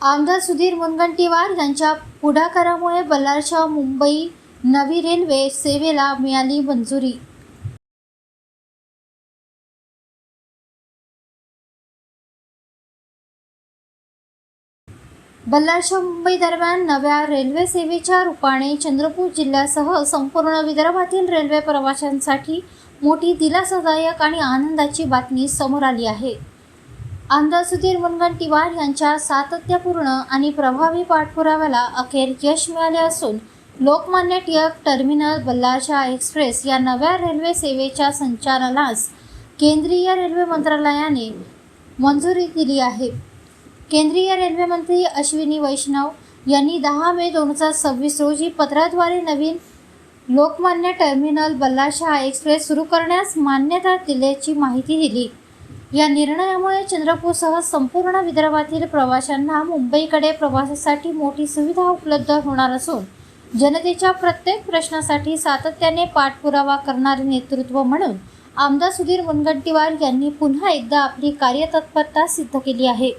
आमदार सुधीर मुनगंटीवार यांच्या पुढाकारामुळे बल्लारशाह मुंबई नवी रेल्वे सेवेला मिळाली मंजुरी। बल्लारशाह मुंबई दरम्यान नव्या रेल्वे सेवेच्या रूपाने चंद्रपूर जिल्ह्यासह संपूर्ण विदर्भातील रेल्वे प्रवाशांसाठी मोठी दिलासादायक आणि आनंदाची बातमी समोर आली आहे। आमदार सुधीर मुनगंटीवार यांच्या सातत्यपूर्ण आणि प्रभावी पाठपुराव्याला अखेर यश मिळाले असून लोकमान्य टिळक टर्मिनल बल्लारशाह एक्सप्रेस या नव्या रेल्वे सेवेच्या संचालनास केंद्रीय रेल्वे मंत्रालयाने मंजुरी दिली आहे। केंद्रीय रेल्वे मंत्री अश्विनी वैष्णव यांनी 10 मे 2026 रोजी पत्राद्वारे नवीन लोकमान्य टर्मिनल बल्लारशाह एक्सप्रेस सुरू करण्यास मान्यता दिल्याची माहिती दिली। या निर्णयामुळे चंद्रपूरसह संपूर्ण विदर्भातील प्रवाशांना मुंबईकडे प्रवासासाठी मोठी सुविधा उपलब्ध होणार असून जनतेच्या प्रत्येक प्रश्नासाठी सातत्याने पाठपुरावा करणारे नेतृत्व म्हणून आमदार सुधीर मुनगंटीवार यांनी पुन्हा एकदा आपली कार्यतत्परता सिद्ध केली आहे।